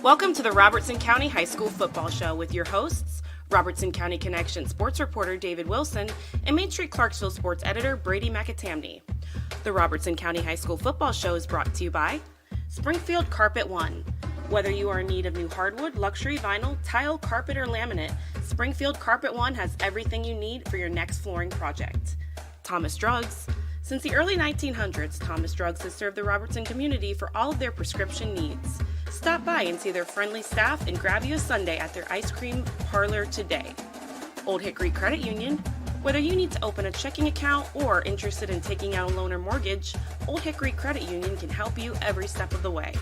Welcome to the Robertson County High School Football Show with your hosts, Robertson County Connection sports reporter David Wilson and Main Street Clarksville sports editor Brady McAtamney. The Robertson County High School Football Show is brought to you by Springfield Carpet One. Whether you are in need of new hardwood, luxury vinyl, tile, carpet, or laminate, Springfield Carpet One has everything you need for your next flooring project. Thomas Drugs. Since the early 1900s, Thomas Drugs has served the Robertson community for all of their prescription needs. Stop by and see their friendly staff and grab you a sundae at their ice cream parlor today. Old Hickory Credit Union. Whether you need to open a checking account or interested in taking out a loan or mortgage, Old Hickory Credit Union can help you every step of the way.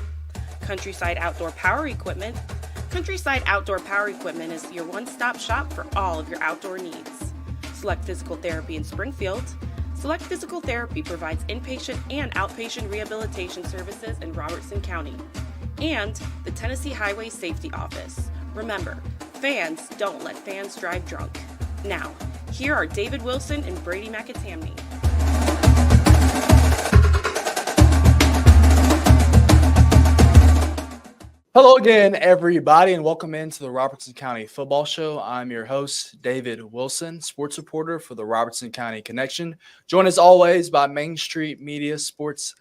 Countryside Outdoor Power Equipment. Countryside Outdoor Power Equipment is your one-stop shop for all of your outdoor needs. Select Physical Therapy in Springfield. Select Physical Therapy provides inpatient and outpatient rehabilitation services in Robertson County. And the Tennessee Highway Safety Office. Remember, fans don't let fans drive drunk. Now, here are David Wilson and Brady McAtamney. Hello again, everybody, and welcome into the Robertson County Football Show. I'm your host, David Wilson, sports reporter for the Robertson County Connection. Joined as always by Main Street Media sports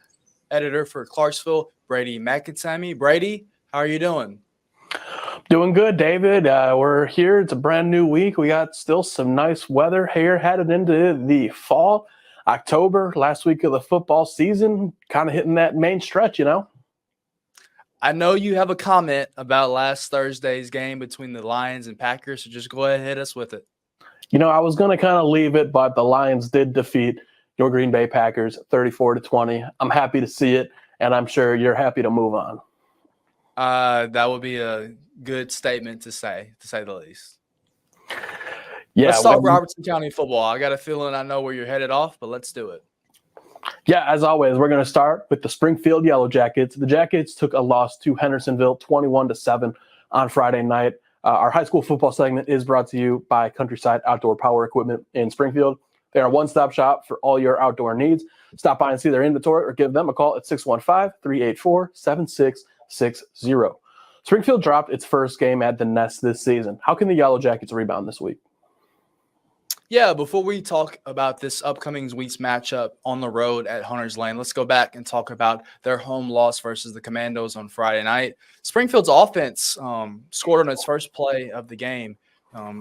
editor for Clarksville, Brady McAtamney. Brady, how are you doing? Doing good, David. We're here. It's a brand new week. We got still some nice weather here headed into the fall. October, last week of the football season, kind of hitting that main stretch, you know? I know you have a comment about last Thursday's game between the Lions and Packers, so just go ahead and hit us with it. You know, I was going to kind of leave it, but the Lions did defeat your Green Bay Packers 34-20. I'm happy to see it, and I'm sure you're happy to move on. That would be a good statement to say the least. Yeah, let's talk Robertson County football. I got a feeling I know where you're headed off, but let's do it. Yeah, as always, we're going to start with the Springfield Yellow Jackets. The Jackets took a loss to Hendersonville 21-7 on Friday night. Our high school football segment is brought to you by Countryside Outdoor Power Equipment in Springfield. They are a one-stop shop for all your outdoor needs. Stop by and see their inventory or give them a call at 615-384-7660. Springfield dropped its first game at the Nest this season. How can the Yellow Jackets rebound this week? Yeah, before we talk about this upcoming week's matchup on the road at Hunters Lane, let's go back and talk about their home loss versus the Commandos on Friday night. Springfield's offense scored on its first play of the game.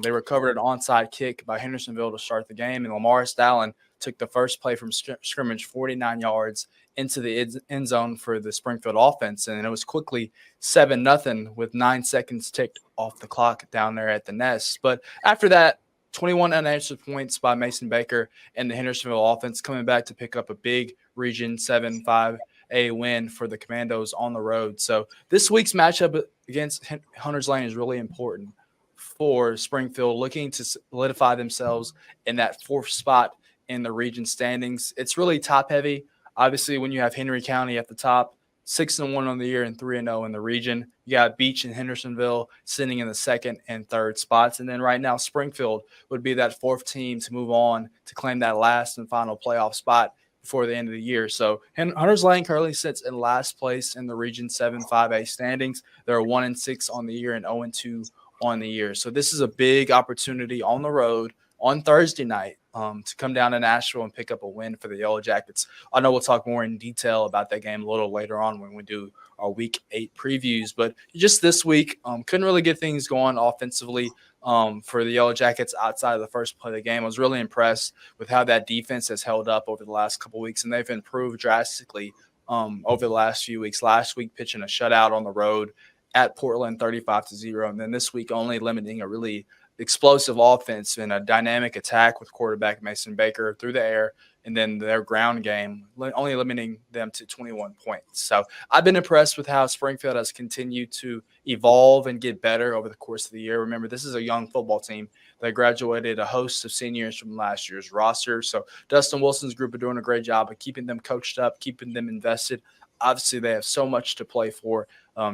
They recovered an onside kick by Hendersonville to start the game, and Lamar Stalin took the first play from scrimmage 49 yards into the end zone for the Springfield offense, and it was quickly 7-0 with 9 seconds ticked off the clock down there at the Nest. But after that, 21 unanswered points by Mason Baker and the Hendersonville offense coming back to pick up a big Region 7-5A win for the Commandos on the road. So this week's matchup against Hunters Lane is really important for Springfield, looking to solidify themselves in that fourth spot in the region standings. It's really top-heavy. Obviously, when you have Henry County at the top, 6-1 on the year and 3-0 in the region. You got Beach and Hendersonville sitting in the second and third spots. And then right now, Springfield would be that fourth team to move on to claim that last and final playoff spot before the end of the year. So Hunters Lane currently sits in last place in the Region 7-5A standings. They're 1-6 on the year and 0-2 on the year. So this is a big opportunity on the road on Thursday night to come down to Nashville and pick up a win for the Yellow Jackets. I know we'll talk more in detail about that game a little later on when we do our Week 8 previews. But just this week, couldn't really get things going offensively for the Yellow Jackets outside of the first play of the game. I was really impressed with how that defense has held up over the last couple of weeks, and they've improved drastically over the last few weeks. Last week, pitching a shutout on the road at Portland 35-0, and then this week only limiting a really explosive offense and a dynamic attack with quarterback Mason Baker through the air, and then their ground game only limiting them to 21 points. So I've been impressed with how Springfield has continued to evolve and get better over the course of the year. Remember, this is a young football team that graduated a host of seniors from last year's roster. So Dustin Wilson's group are doing a great job of keeping them coached up, keeping them invested. Obviously, they have so much to play for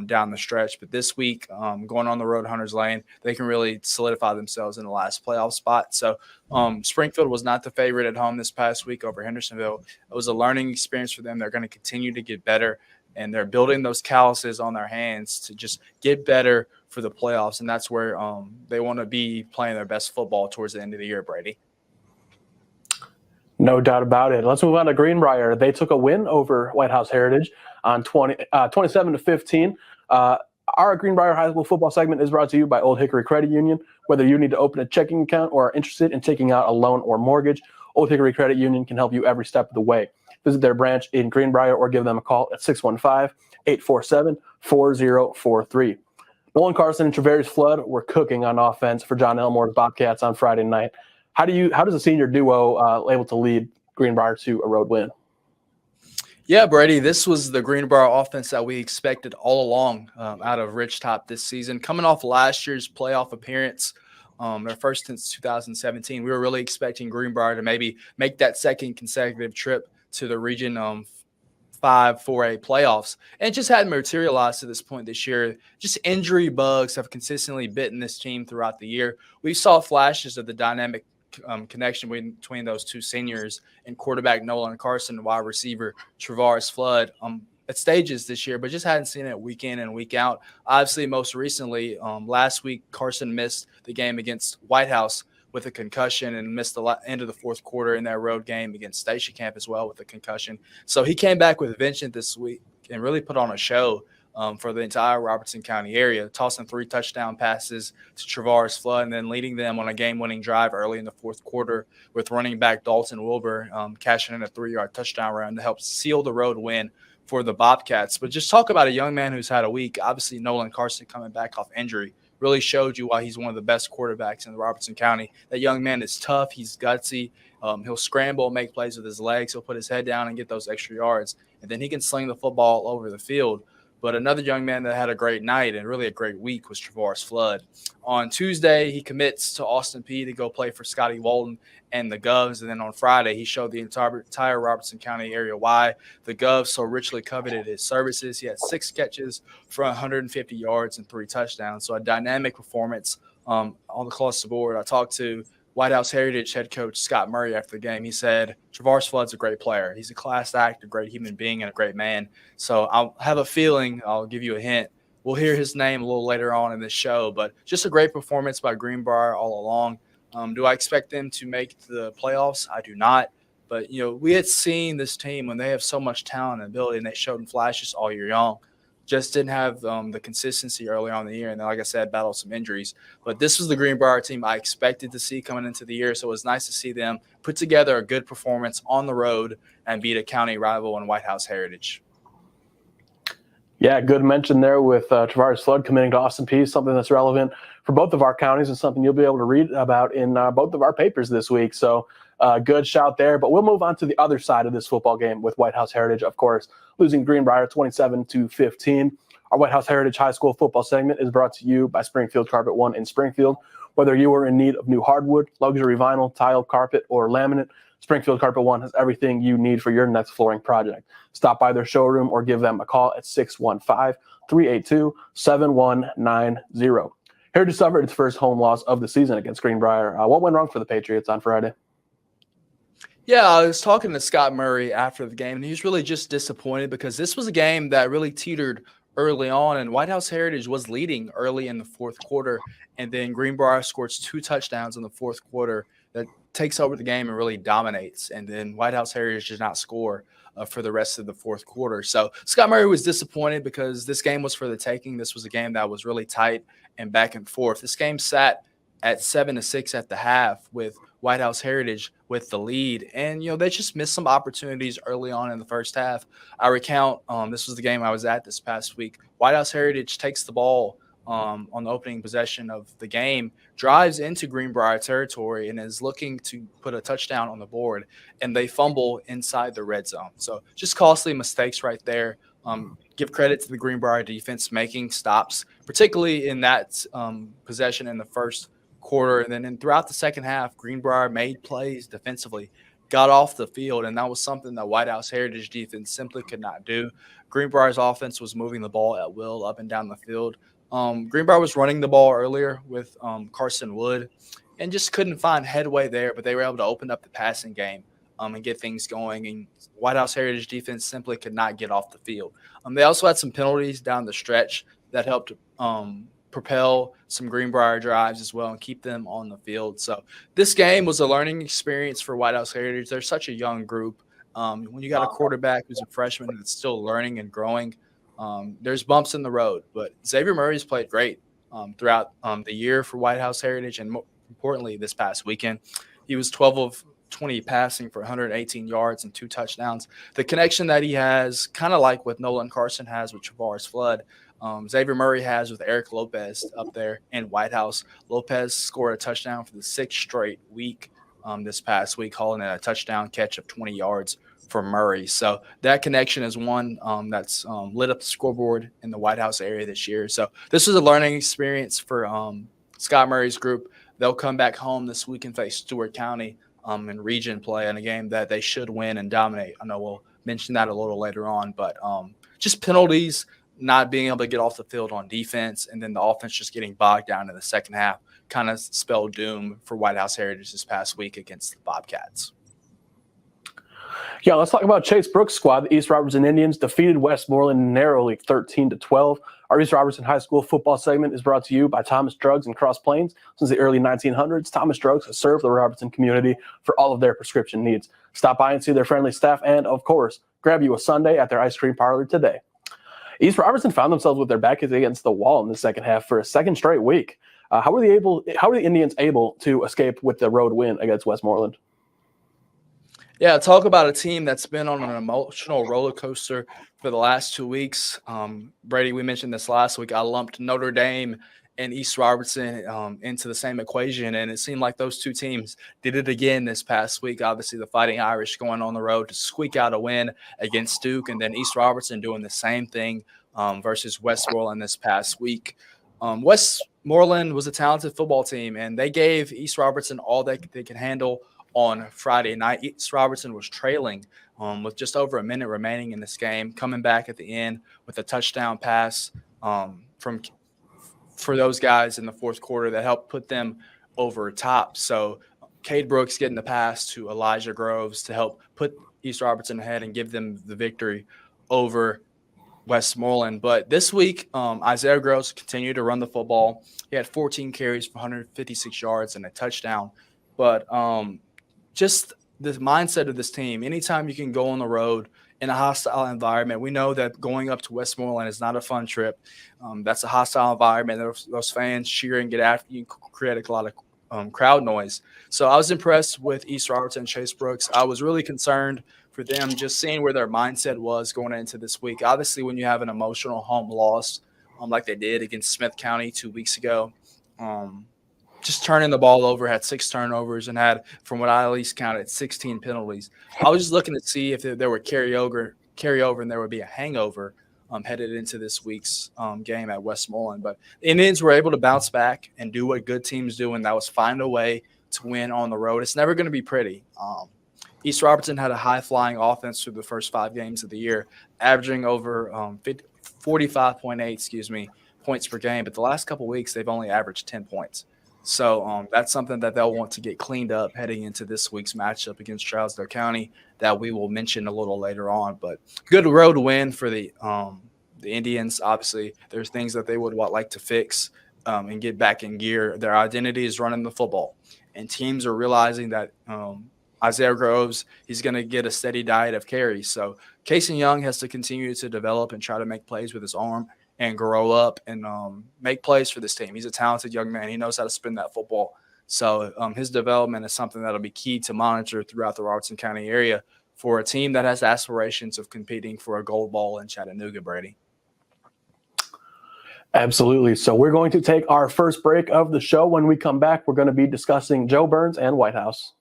down the stretch. But this week, going on the road, Hunters Lane, they can really solidify themselves in the last playoff spot. So Springfield was not the favorite at home this past week over Hendersonville. It was a learning experience for them. They're going to continue to get better. and they're building those calluses on their hands to just get better for the playoffs. And that's where they want to be playing their best football towards the end of the year, Brady. No doubt about it. Let's move on to Greenbrier. They took a win over White House Heritage on 27-15. Our Greenbrier High School football segment is brought to you by Old Hickory Credit Union. Whether you need to open a checking account or are interested in taking out a loan or mortgage, Old Hickory Credit Union can help you every step of the way. Visit their branch in Greenbrier or give them a call at 615-847-4043. Nolan Carson and Travarius Flood were cooking on offense for John Elmore's Bobcats on Friday night. How does the senior duo able to lead Greenbrier to a road win? Yeah, Brady, this was the Greenbrier offense that we expected all along out of Ridgetop this season. Coming off last year's playoff appearance, their first since 2017, we were really expecting Greenbrier to maybe make that second consecutive trip to the Region 5 4A playoffs, and it just hadn't materialized to this point this year. Just injury bugs have consistently bitten this team throughout the year. We saw flashes of the dynamic connection between those two seniors and quarterback Nolan Carson and wide receiver Travarius Flood at stages this year, but just hadn't seen it week in and week out. Obviously, most recently, last week, Carson missed the game against White House with a concussion and missed the end of the fourth quarter in that road game against Station Camp as well with a concussion. So he came back with vengeance this week and really put on a show for the entire Robertson County area, tossing 3 touchdown passes to Travarius Flood and then leading them on a game-winning drive early in the fourth quarter with running back Dalton Wilbur cashing in a 3-yard touchdown run to help seal the road win for the Bobcats. But just talk about a young man who's had a week. Obviously, Nolan Carson coming back off injury really showed you why he's one of the best quarterbacks in Robertson County. That young man is tough. He's gutsy. He'll scramble, make plays with his legs. He'll put his head down and get those extra yards. And then he can sling the football all over the field. But another young man that had a great night and really a great week was Travarius Flood. On Tuesday, he commits to Austin Peay to go play for Scotty Walton and the Govs. And then on Friday, he showed the entire Robertson County area why the Govs so richly coveted his services. He had 6 catches for 150 yards and 3 touchdowns. So a dynamic performance all across the board. I talked to White House Heritage head coach Scott Murray after the game. He said, Travarius Flood's a great player. He's a class act, a great human being, and a great man. So I'll have a feeling, I'll give you a hint, we'll hear his name a little later on in this show. But just a great performance by Greenbrier all along. Do I expect them to make the playoffs? I do not. But, we had seen this team when they have so much talent and ability, and they showed in flashes all year long. Just didn't have the consistency early on in the year. And then, like I said, battled some injuries. But this was the Greenbrier team I expected to see coming into the year. So it was nice to see them put together a good performance on the road and beat a county rival in White House Heritage. Yeah, good mention there with Travarius Flood committing to Austin Peay, something that's relevant for both of our counties and something you'll be able to read about in both of our papers this week. So good shout there. But we'll move on to the other side of this football game with White House Heritage, of course, losing Greenbrier 27-15. Our White House Heritage High School football segment is brought to you by Springfield Carpet One in Springfield. Whether you are in need of new hardwood, luxury vinyl, tile, carpet, or laminate, Springfield Carpet One has everything you need for your next flooring project. Stop by their showroom or give them a call at 615-382-7190. Heritage suffered its first home loss of the season against Greenbrier. What went wrong for the Patriots on Friday? Yeah, I was talking to Scott Murray after the game, and he was really just disappointed because this was a game that really teetered early on, and White House Heritage was leading early in the fourth quarter, and then Greenbrier scores 2 touchdowns in the fourth quarter that takes over the game and really dominates, and then White House Heritage did not score for the rest of the fourth quarter. So Scott Murray was disappointed because this game was for the taking. This was a game that was really tight and back and forth. This game sat at 7-6 at the half with White House Heritage with the lead. And, they just missed some opportunities early on in the first half. I recount this was the game I was at this past week. White House Heritage takes the ball on the opening possession of the game, drives into Greenbrier territory, and is looking to put a touchdown on the board. And they fumble inside the red zone. So just costly mistakes right there. Give credit to the Greenbrier defense making stops, particularly in that possession in the first quarter. And then throughout the second half, Greenbrier made plays defensively, got off the field, and that was something that White House Heritage defense simply could not do. Greenbrier's offense was moving the ball at will up and down the field. Greenbrier was running the ball earlier with Carson Wood and just couldn't find headway there, but they were able to open up the passing game and get things going. And White House Heritage defense simply could not get off the field. They also had some penalties down the stretch that helped propel some Greenbrier drives as well and keep them on the field. So this game was a learning experience for White House Heritage. They're such a young group. When you got a quarterback who's a freshman that's still learning and growing, there's bumps in the road. But Xavier Murray's played great throughout the year for White House Heritage, and more importantly, this past weekend. He was 12 of 20 passing for 118 yards and 2 touchdowns. The connection that he has, kind of like what Nolan Carson has with Travaris Flood, Xavier Murray has with Eric Lopez up there in White House. Lopez scored a touchdown for the 6th straight week this past week, hauling in a touchdown catch of 20 yards for Murray. So that connection is one that's lit up the scoreboard in the White House area this year. So this was a learning experience for Scott Murray's group. They'll come back home this week and face Stewart County in region play in a game that they should win and dominate. I know we'll mention that a little later on, but just penalties, not being able to get off the field on defense, and then the offense just getting bogged down in the second half kind of spelled doom for White House Heritage this past week against the Bobcats. Yeah, let's talk about Chase Brooks' squad. The East Robertson Indians defeated Westmoreland narrowly 13-12. Our East Robertson High School football segment is brought to you by Thomas Drugs in Cross Plains. Since the early 1900s, Thomas Drugs has served the Robertson community for all of their prescription needs. Stop by and see their friendly staff and, of course, grab you a sundae at their ice cream parlor today. East Robertson found themselves with their back against the wall in the second half for a second straight week. How were the Indians able to escape with the road win against Westmoreland? Yeah, talk about a team that's been on an emotional roller coaster for the last 2 weeks. Brady, we mentioned this last week. I lumped Notre Dame and East Robertson into the same equation, and it seemed like those two teams did it again this past week. Obviously, the Fighting Irish going on the road to squeak out a win against Duke, and then East Robertson doing the same thing versus Westmoreland this past week. Westmoreland was a talented football team, and they gave East Robertson all they could handle on Friday night. East Robertson was trailing with just over a minute remaining in this game, coming back at the end with a touchdown pass for those guys in the fourth quarter that helped put them over top. So Cade Brooks getting the pass to Elijah Groves to help put East Robertson ahead and give them the victory over Westmoreland. But this week, Isaiah Groves continued to run the football. He had 14 carries for 156 yards and a touchdown. But just the mindset of this team, anytime you can go on the road in a hostile environment, we know that going up to Westmoreland is not a fun trip. That's a hostile environment. Those fans cheering, get after you, create a lot of crowd noise. So I was impressed with East Robertson and Chase Brooks. I was really concerned for them, just seeing where their mindset was going into this week. Obviously, when you have an emotional home loss like they did against Smith County 2 weeks ago, just turning the ball over, had 6 turnovers, and had, from what I at least counted, 16 penalties. I was just looking to see if there were carryover and there would be a hangover headed into this week's game at Westmoreland. But the Indians were able to bounce back and do what good teams do, and that was find a way to win on the road. It's never going to be pretty. East Robertson had a high-flying offense through the first 5 games of the year, averaging over 45.8 points per game. But the last couple weeks, they've only averaged 10 points. So that's something that they'll want to get cleaned up heading into this week's matchup against Trousdale County that we will mention a little later on. But good road win for the Indians. Obviously, there's things that they would like to fix and get back in gear. Their identity is running the football, and teams are realizing that Isaiah Groves, he's going to get a steady diet of carries. So Casey Young has to continue to develop and try to make plays with his arm and grow up and make plays for this team. He's a talented young man. He knows how to spin that football. So his development is something that'll be key to monitor throughout the Robertson County area for a team that has aspirations of competing for a gold ball in Chattanooga, Brady. Absolutely. So we're going to take our first break of the show. When we come back, we're going to be discussing Joe Burns and White House.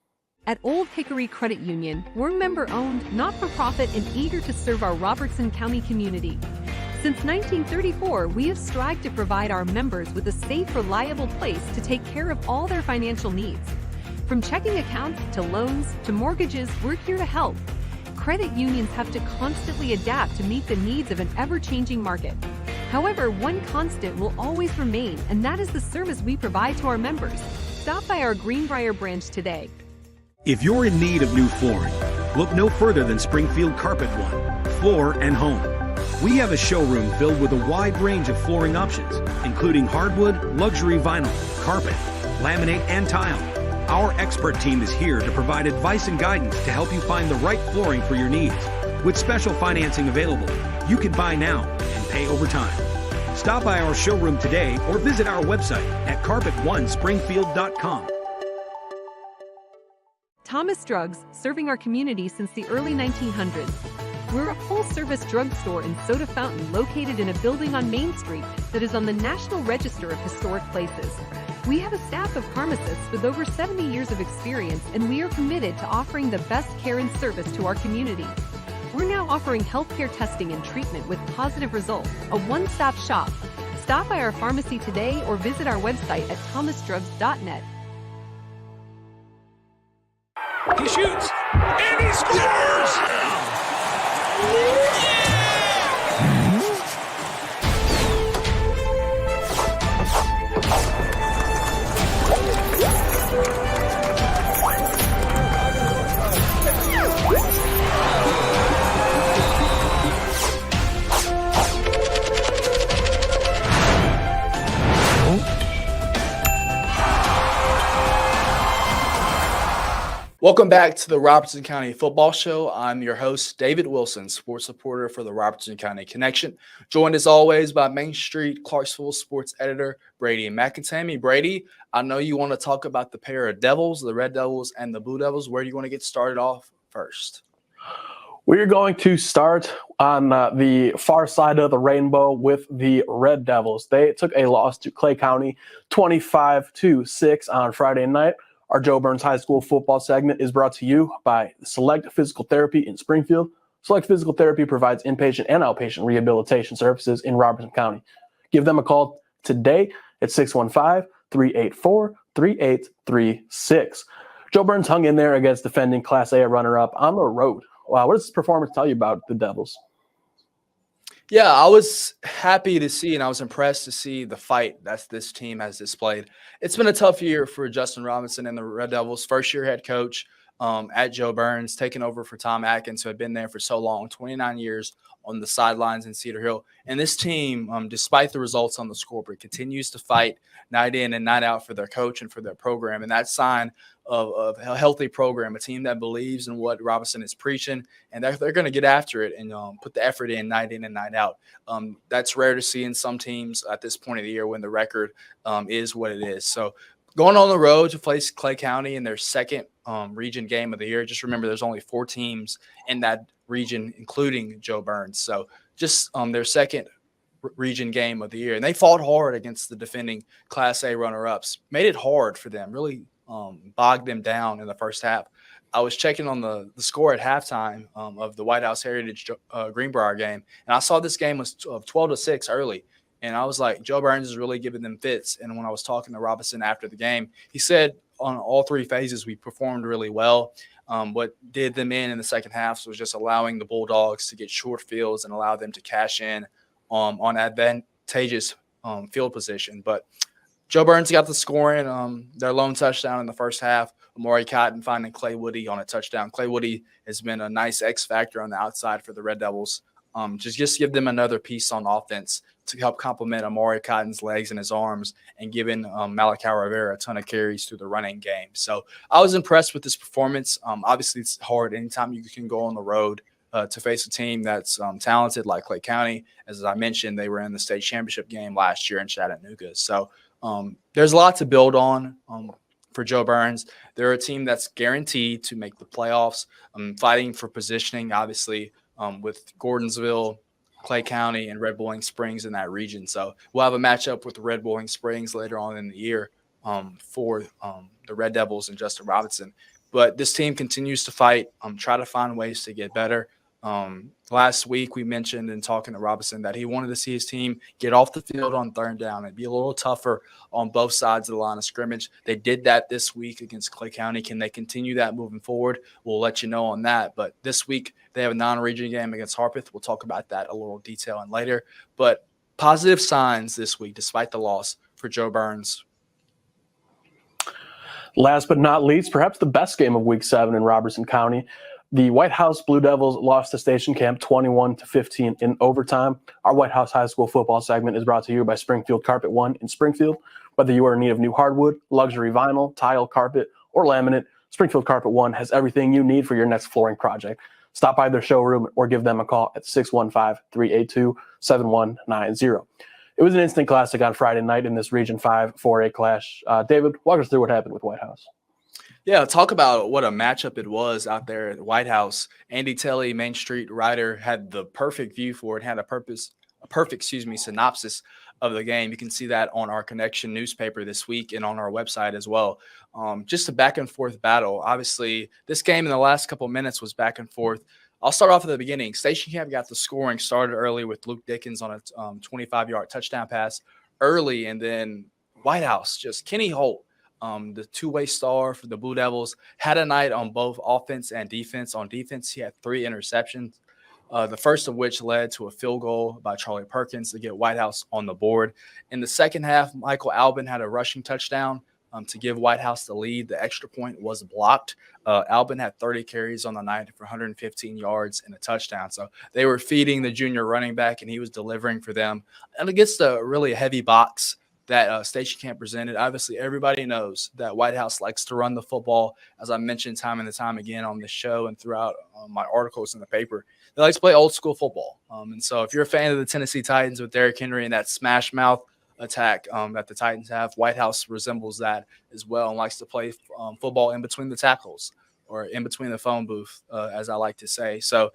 At Old Hickory Credit Union, we're member-owned, not-for-profit, and eager to serve our Robertson County community. Since 1934, we have strived to provide our members with a safe, reliable place to take care of all their financial needs. From checking accounts to loans to mortgages, we're here to help. Credit unions have to constantly adapt to meet the needs of an ever-changing market. However, one constant will always remain, and that is the service we provide to our members. Stop by our Greenbrier branch today. If you're in need of new flooring, look no further than Springfield Carpet One, Floor and Home. We have a showroom filled with a wide range of flooring options, including hardwood, luxury vinyl, carpet, laminate, and tile. Our expert team is here to provide advice and guidance to help you find the right flooring for your needs. With special financing available, you can buy now and pay over time. Stop by our showroom today or visit our website at carpet1springfield.com. Thomas Drugs, serving our community since the early 1900s. We're a full-service drugstore and soda fountain located in a building on Main Street that is on the National Register of Historic Places. We have a staff of pharmacists with over 70 years of experience, and we are committed to offering the best care and service to our community. We're now offering healthcare testing and treatment with positive results, a one-stop shop. Stop by our pharmacy today or visit our website at thomasdrugs.net. He shoots, and he scores! Welcome back to the Robertson County Football Show. I'm your host, David Wilson, sports reporter for the Robertson County Connection, joined as always by Main Street Clarksville sports editor Brady McAtamney. Brady, I know you want to talk about the pair of Devils, the Red Devils and the Blue Devils. Where do you want to get started off first? We're going to start on the far side of the rainbow with the Red Devils. They took a loss to Clay County 25-6 on Friday night. Our Joe Burns High School football segment is brought to you by Select Physical Therapy in Springfield. Select Physical Therapy provides inpatient and outpatient rehabilitation services in Robertson County. Give them a call today at 615-384-3836. Joe Burns hung in there against defending Class A runner-up on the road. Wow, what does this performance tell you about the Devils? Yeah, I was happy to see and I was impressed to see the fight that this team has displayed. It's been a tough year for Justin Robinson and the Red Devils, first-year head coach at Joe Burns, taking over for Tom Atkins, who had been there for so long, 29 years on the sidelines in Cedar Hill. And this team, despite the results on the scoreboard, continues to fight night in and night out for their coach and for their program. And that's a sign of a healthy program, a team that believes in what Robinson is preaching, and they're going to get after it and put the effort in and night out. That's rare to see in some teams at this point of the year when the record is what it is. So going on the road to face Clay County in their second region game of the year. Just remember, there's only 4 teams in that region, including Joe Burns. So just their second region game of the year. And they fought hard against the defending Class A runner-ups, made it hard for them, really bogged them down in the first half. I was checking on the score at halftime of the White House Heritage Greenbrier game, and I saw this game was 12-6 early. And I was like, Joe Burns is really giving them fits. And when I was talking to Robinson after the game, he said on all 3 phases we performed really well. What did them in the second half was just allowing the Bulldogs to get short fields and allow them to cash in on advantageous field position. But Joe Burns got the scoring, their lone touchdown in the first half. Amari Cotton finding Clay Woody on a touchdown. Clay Woody has been a nice X factor on the outside for the Red Devils. Just give them another piece on offense to help complement Amari Cotton's legs and his arms and giving Malachi Rivera a ton of carries through the running game. So I was impressed with this performance. Obviously, it's hard anytime you can go on the road to face a team that's talented like Clay County. As I mentioned, they were in the state championship game last year in Chattanooga. So there's a lot to build on for Joe Burns. They're a team that's guaranteed to make the playoffs, fighting for positioning, obviously, with Gordonsville, Clay County, and Red Bowling Springs in that region. So we'll have a matchup with the Red Bowling Springs later on in the year for the Red Devils and Justin Robinson. But this team continues to fight, try to find ways to get better. Last week we mentioned in talking to Robinson that he wanted to see his team get off the field on third down and be a little tougher on both sides of the line of scrimmage. They did that this week against Clay County. Can they continue that moving forward? We'll let you know on that. But this week they have a non-region game against Harpeth. We'll talk about that a little detail and later. But positive signs this week despite the loss for Joe Burns. Last but not least, perhaps the best game of Week 7 in Robertson County. The White House Blue Devils lost to Station Camp 21-15 in overtime. Our White House High School football segment is brought to you by Springfield Carpet One in Springfield. Whether you are in need of new hardwood, luxury vinyl, tile, carpet, or laminate, Springfield Carpet One has everything you need for your next flooring project. Stop by their showroom or give them a call at 615-382-7190. It was an instant classic on Friday night in this Region 5 4A clash. David, walk us through what happened with White House. Yeah, talk about what a matchup it was out there at the White House. Andy Telly, Main Street writer, had the perfect view for it, had a perfect synopsis of the game. You can see that on our Connection newspaper this week and on our website as well. Just a back and forth battle. Obviously, this game in the last couple minutes was back and forth. I'll start off at the beginning. Station Camp got the scoring started early with Luke Dickens on a 25-yard touchdown pass early, and then White House, just Kenny Holt, the two-way star for the Blue Devils, had a night on both offense and defense. On defense, he had 3 interceptions, the first of which led to a field goal by Charlie Perkins to get White House on the board. In the second half, Michael Albin had a rushing touchdown to give White House the lead. The extra point was blocked. Albin had 30 carries on the night for 115 yards and a touchdown. So they were feeding the junior running back, and he was delivering for them. And against a really heavy box that Station Camp presented, obviously everybody knows that White House likes to run the football. As I mentioned time and time again on the show and throughout my articles in the paper, they like to play old school football. And so if you're a fan of the Tennessee Titans with Derrick Henry and that smash mouth attack that the Titans have, White House resembles that as well and likes to play football in between the tackles or in between the phone booth, as I like to say. So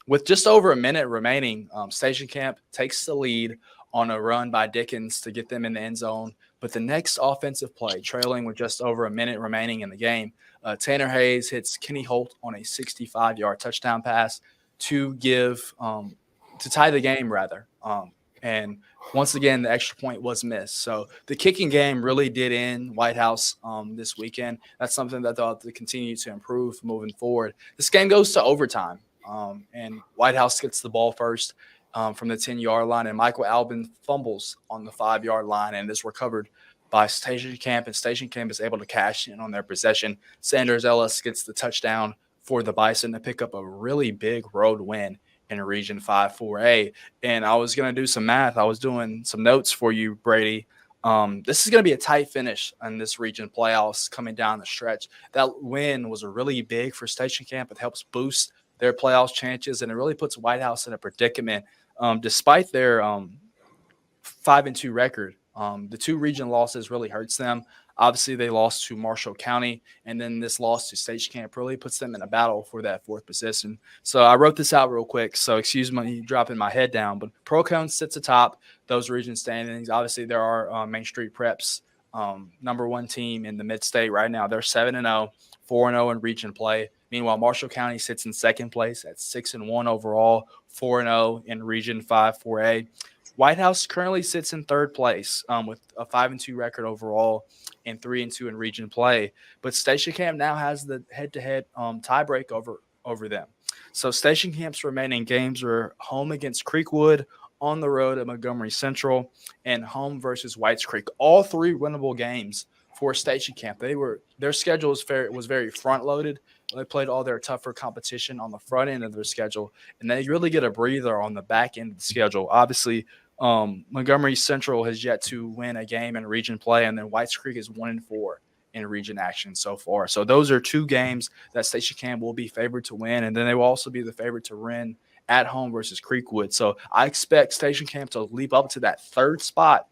with just over a minute remaining, Station Camp takes the lead on a run by Dickens to get them in the end zone. But the next offensive play, trailing with just over a minute remaining in the game, Tanner Hayes hits Kenny Holt on a 65-yard touchdown pass to tie the game, rather. And once again, the extra point was missed. So the kicking game really did end White House this weekend. That's something that they'll have to continue to improve moving forward. This game goes to overtime, and White House gets the ball first from the 10-yard line, and Michael Albin fumbles on the 5-yard line and is recovered by Station Camp, and Station Camp is able to cash in on their possession. Sanders Ellis gets the touchdown for the Bison to pick up a really big road win in Region 5 4A. And I was going to do some math. I was doing some notes for you, Brady. This is going to be a tight finish in this region playoffs coming down the stretch. That win was really big for Station Camp. It helps boost their playoffs chances, and it really puts White House in a predicament. Despite their 5-2 record, the 2 region losses really hurts them. Obviously, they lost to Marshall County, and then this loss to Station Camp really puts them in a battle for that 4th position. So I wrote this out real quick, so excuse me dropping my head down. But Procone sits atop those region standings. Obviously, there are Main Street Preps, number 1 team in the Mid-State right now. They're 7-0, 4-0 in region play. Meanwhile, Marshall County sits in 2nd place at 6-1 overall, 4-0 in Region 5 4A. White House currently sits in 3rd place with a 5-2 record overall and 3-2 in region play. But Station Camp now has the head-to-head tiebreak over them. So Station Camp's remaining games are home against Creekwood, on the road at Montgomery Central, and home versus Whites Creek. All 3 winnable games for Station Camp. Their schedule was very front-loaded. They played all their tougher competition on the front end of their schedule, and they really get a breather on the back end of the schedule. Obviously, Montgomery Central has yet to win a game in region play, and then Whites Creek is 1-4 in region action so far. So those are 2 games that Station Camp will be favored to win, and then they will also be the favorite to win at home versus Creekwood. So I expect Station Camp to leap up to that 3rd spot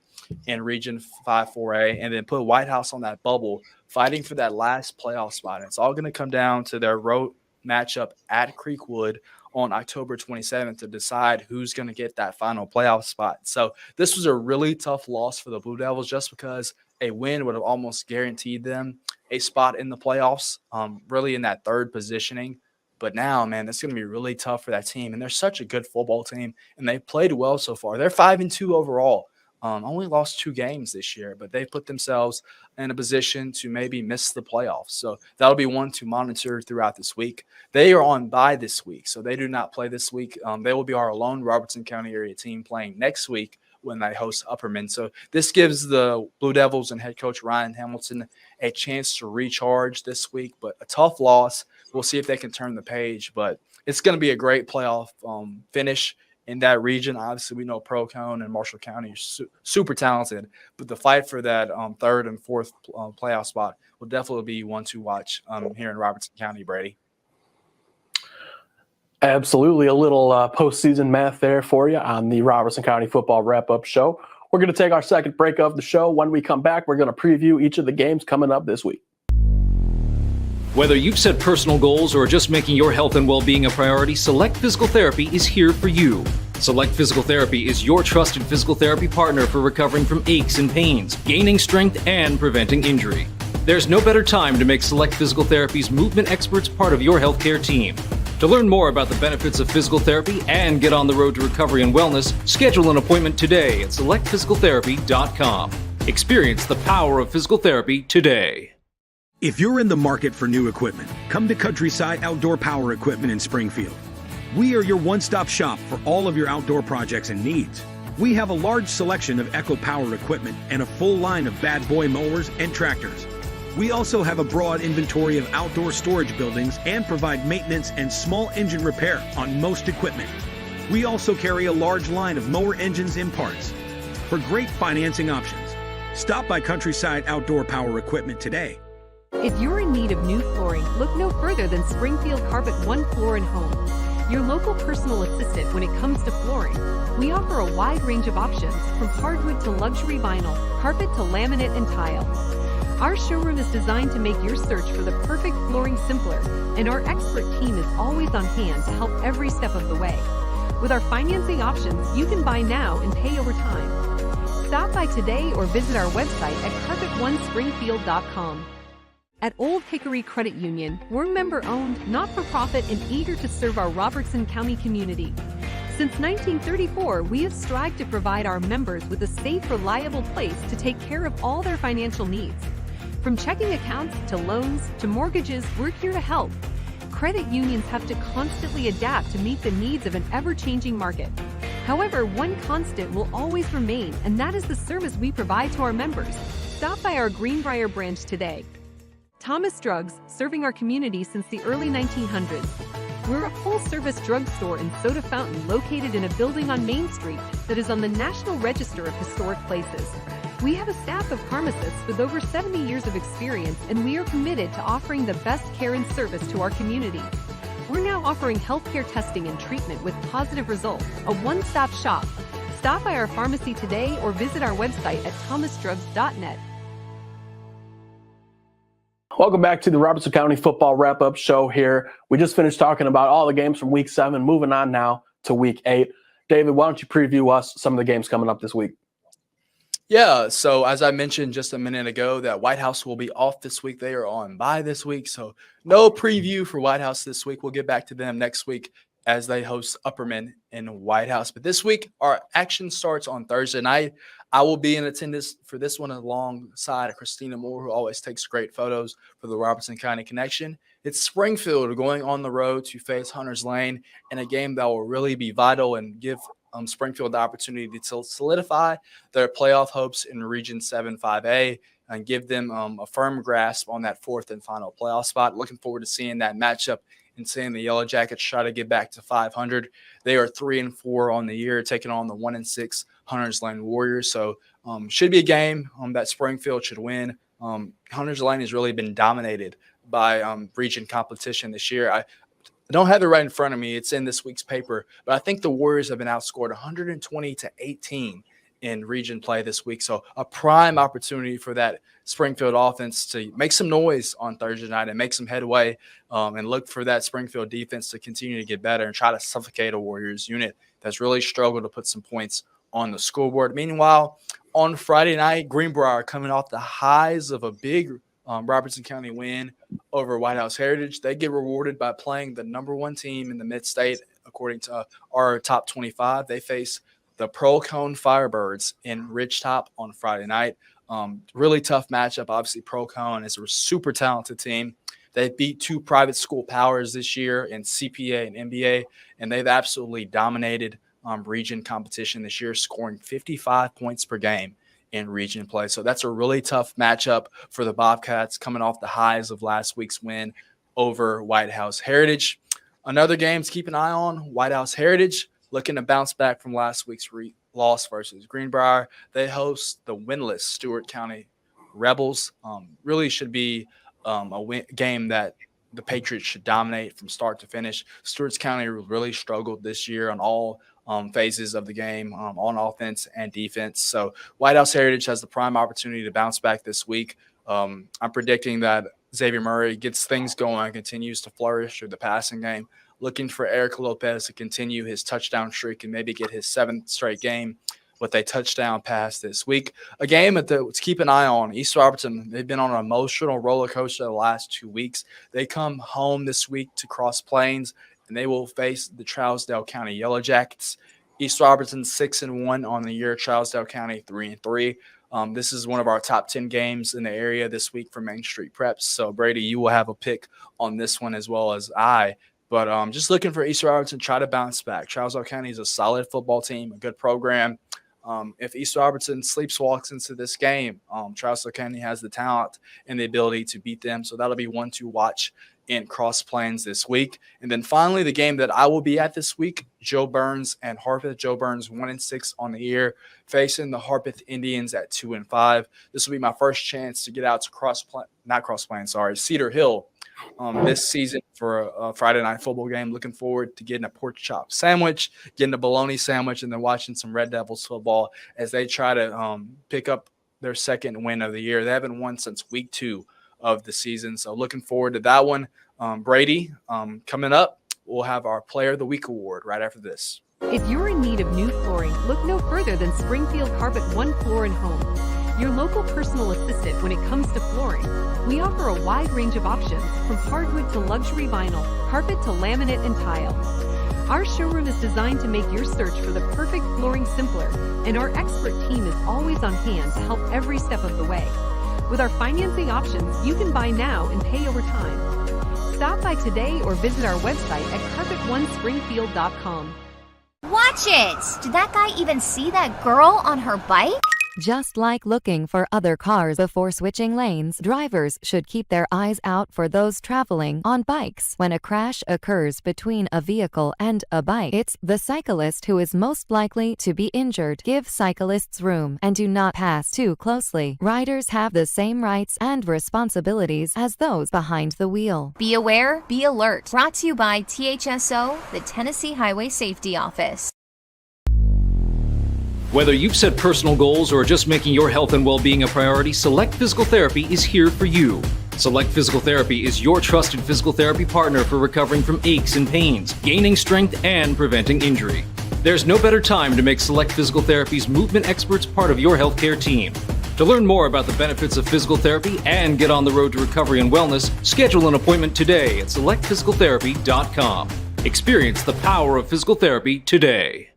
in Region 5 4A and then put White House on that bubble, fighting for that last playoff spot. And it's all going to come down to their road matchup at Creekwood on October 27th to decide who's going to get that final playoff spot. So this was a really tough loss for the Blue Devils just because a win would have almost guaranteed them a spot in the playoffs, really in that 3rd positioning. But now, man, it's going to be really tough for that team. And they're such a good football team, and they've played well so far. They're 5-2 overall. Only lost 2 games this year, but they've put themselves in a position to maybe miss the playoffs. So that'll be one to monitor throughout this week. They are on bye this week, so they do not play this week. They will be our lone Robertson County area team playing next week when they host Upperman. So this gives the Blue Devils and head coach Ryan Hamilton a chance to recharge this week, but a tough loss. We'll see if they can turn the page, but it's going to be a great playoff finish in that region. Obviously, we know Procone and Marshall County are super talented, but the fight for that third and fourth playoff spot will definitely be one to watch here in Robertson County, Brady. Absolutely. A little postseason math there for you on the Robertson County Football Wrap-Up Show. We're going to take our second break of the show. When we come back, we're going to preview each of the games coming up this week. Whether you've set personal goals or are just making your health and well-being a priority, Select Physical Therapy is here for you. Select Physical Therapy is your trusted physical therapy partner for recovering from aches and pains, gaining strength, and preventing injury. There's no better time to make Select Physical Therapy's movement experts part of your healthcare team. To learn more about the benefits of physical therapy and get on the road to recovery and wellness, schedule an appointment today at selectphysicaltherapy.com. Experience the power of physical therapy today. If you're in the market for new equipment, come to Countryside Outdoor Power Equipment in Springfield. We are your one-stop shop for all of your outdoor projects and needs. We have a large selection of Echo Power equipment and a full line of bad boy mowers and tractors. We also have a broad inventory of outdoor storage buildings and provide maintenance and small engine repair on most equipment. We also carry a large line of mower engines and parts. For great financing options, stop by Countryside Outdoor Power Equipment today. If you're in need of new flooring, look no further than Springfield Carpet One Floor and Home, your local personal assistant when it comes to flooring. We offer a wide range of options, from hardwood to luxury vinyl, carpet to laminate and tile. Our showroom is designed to make your search for the perfect flooring simpler, and our expert team is always on hand to help every step of the way. With our financing options, you can buy now and pay over time. Stop by today or visit our website at carpetonesspringfield.com. At Old Hickory Credit Union, we're member-owned, not-for-profit, and eager to serve our Robertson County community. Since 1934, we have strived to provide our members with a safe, reliable place to take care of all their financial needs. From checking accounts to loans to mortgages, we're here to help. Credit unions have to constantly adapt to meet the needs of an ever-changing market. However, one constant will always remain, and that is the service we provide to our members. Stop by our Greenbrier branch today. Thomas Drugs, serving our community since the early 1900s. We're a full-service drugstore and soda fountain located in a building on Main Street that is on the National Register of Historic Places. We have a staff of pharmacists with over 70 years of experience, and we are committed to offering the best care and service to our community. We're now offering healthcare testing and treatment with positive results, a one-stop shop. Stop by our pharmacy today or visit our website at thomasdrugs.net. Welcome back to the Robertson County Football Wrap-Up Show here. We just finished talking about all the games from Week 7, moving on now to Week 8. David, why don't you preview us some of the games coming up this week? Yeah, so as I mentioned just a minute ago, that White House will be off this week. They are on bye this week, so no preview for White House this week. We'll get back to them next week as they host Upperman in White House. But this week, our action starts on Thursday night. I will be in attendance for this one alongside Christina Moore, who always takes great photos for the Robertson County Connection. It's Springfield going on the road to face Hunters Lane in a game that will really be vital and give Springfield the opportunity to solidify their playoff hopes in Region 7 5A and give them a firm grasp on that fourth and final playoff spot. Looking forward to seeing that matchup and seeing the Yellow Jackets try to get back to 500. They are 3-4 on the year, taking on the 1-6 Hunters Lane Warriors. So should be a game that Springfield should win. Hunters Lane has really been dominated by region competition this year. I don't have it right in front of me. It's in this week's paper, but I think the Warriors have been outscored 120-18 in region play this week. So a prime opportunity for that Springfield offense to make some noise on Thursday night and make some headway and look for that Springfield defense to continue to get better and try to suffocate a Warriors unit that's really struggled to put some points on the scoreboard. Meanwhile, on Friday night, Greenbrier coming off the highs of a big Robertson County win over White House Heritage. They get rewarded by playing the number one team in the Mid-State, according to our top 25. They face the Procone Firebirds in Ridgetop on Friday night. Really tough matchup. Obviously, Procone is a super talented team. They beat two private school powers this year in CPA and MBA, and they've absolutely dominated region competition this year, scoring 55 points per game in region play. So that's a really tough matchup for the Bobcats coming off the highs of last week's win over White House Heritage. Another game to keep an eye on, White House Heritage, looking to bounce back from last week's loss versus Greenbrier. They host the winless Stewart County Rebels. Really should be a game that the Patriots should dominate from start to finish. Stewart's County really struggled this year on all phases of the game, on offense and defense. So White House Heritage has the prime opportunity to bounce back this week. I'm predicting that Xavier Murray gets things going, continues to flourish through the passing game, looking for Eric Lopez to continue his touchdown streak and maybe get his 7th straight game with a touchdown pass this week. A game to keep an eye on. East Robertson, they've been on an emotional roller coaster the last 2 weeks. They come home this week to Cross Plains, and they will face the Trousdale County Yellow Jackets. East Robertson 6-1 on the year. Trousdale County 3-3. This is one of our top 10 games in the area this week for Main Street Preps. So, Brady, you will have a pick on this one as well as I. But just looking for East Robertson to try to bounce back. Trousdale County is a solid football team, a good program. If East Robertson sleepwalks into this game, Trousdale County has the talent and the ability to beat them. So that'll be one to watch in Cross Plains this week. And then finally, the game that I will be at this week, Joe Burns and Harpeth. Joe Burns 1-6 on the year, facing the Harpeth Indians at 2-5. This will be my first chance to get out to Cedar Hill this season for a Friday night football game. Looking forward to getting a pork chop sandwich, getting a bologna sandwich, and then watching some Red Devils football as they try to pick up their 2nd win of the year. They haven't won since week 2 of the season. So looking forward to that one. Brady, coming up, we'll have our Player of the Week award right after this. If you're in need of new flooring, look no further than Springfield Carpet One Floor and Home, your local personal assistant when it comes to flooring. We offer a wide range of options, from hardwood to luxury vinyl, carpet to laminate and tile. Our showroom is designed to make your search for the perfect flooring simpler, and our expert team is always on hand to help every step of the way. With our financing options, you can buy now and pay over time. Stop by today or visit our website at carpet1springfield.com. Watch it! Did that guy even see that girl on her bike? Just like looking for other cars before switching lanes, drivers should keep their eyes out for those traveling on bikes. When a crash occurs between a vehicle and a bike, it's the cyclist who is most likely to be injured. Give cyclists room and do not pass too closely. Riders have the same rights and responsibilities as those behind the wheel. Be aware, be alert. Brought to you by THSO, the Tennessee Highway Safety Office. Whether you've set personal goals or are just making your health and well-being a priority, Select Physical Therapy is here for you. Select Physical Therapy is your trusted physical therapy partner for recovering from aches and pains, gaining strength, and preventing injury. There's no better time to make Select Physical Therapy's movement experts part of your healthcare team. To learn more about the benefits of physical therapy and get on the road to recovery and wellness, schedule an appointment today at selectphysicaltherapy.com. Experience the power of physical therapy today.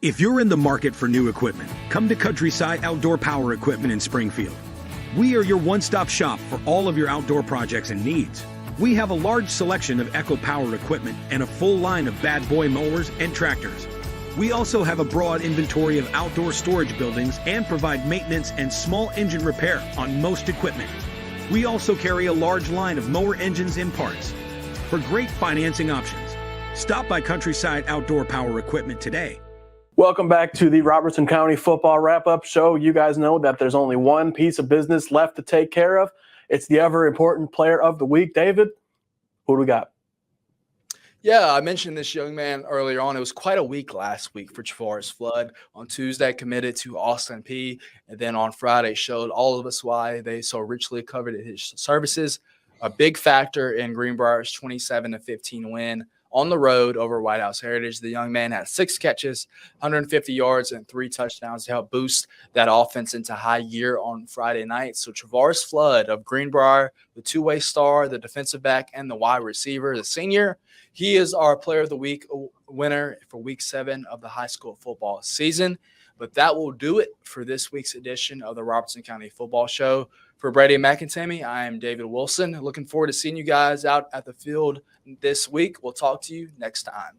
If you're in the market for new equipment, come to Countryside Outdoor Power Equipment in Springfield. We are your one-stop shop for all of your outdoor projects and needs. We have a large selection of Echo Power equipment and a full line of bad boy mowers and tractors. We also have a broad inventory of outdoor storage buildings and provide maintenance and small engine repair on most equipment. We also carry a large line of mower engines and parts. For great financing options, stop by Countryside Outdoor Power Equipment today. Welcome back to the Robertson County Football Wrap-Up Show. You guys know that there's only one piece of business left to take care of. It's the ever-important Player of the Week. David, who do we got? Yeah, I mentioned this young man earlier on. It was quite a week last week for Javaris Flood. On Tuesday, committed to Austin P. And then on Friday, showed all of us why they so richly covered his services. A big factor in Greenbrier's 27-15 win on the road over White House Heritage. The young man had 6 catches, 150 yards, and 3 touchdowns to help boost that offense into high gear on Friday night. So Javaris Flood of Greenbrier, the two-way star, the defensive back, and the wide receiver, the senior, he is our Player of the Week winner for Week 7 of the high school football season. But that will do it for this week's edition of the Robertson County Football Show. For Brady McIntyre, I am David Wilson. Looking forward to seeing you guys out at the field this week. We'll talk to you next time.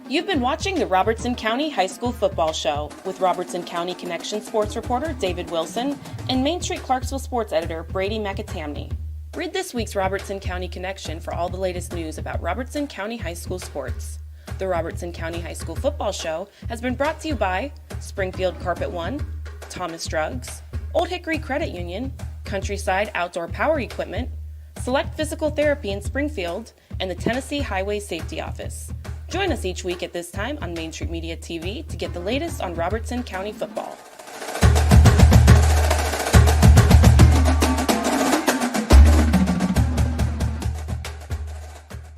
You've been watching the Robertson County High School Football Show with Robertson County Connection sports reporter David Wilson and Main Street Clarksville sports editor Brady McAtamney. Read this week's Robertson County Connection for all the latest news about Robertson County High School sports. The Robertson County High School Football Show has been brought to you by Springfield Carpet One, Thomas Drugs, Old Hickory Credit Union, Countryside Outdoor Power Equipment, Select Physical Therapy in Springfield, and the Tennessee Highway Safety Office. Join us each week at this time on Main Street Media TV to get the latest on Robertson County football.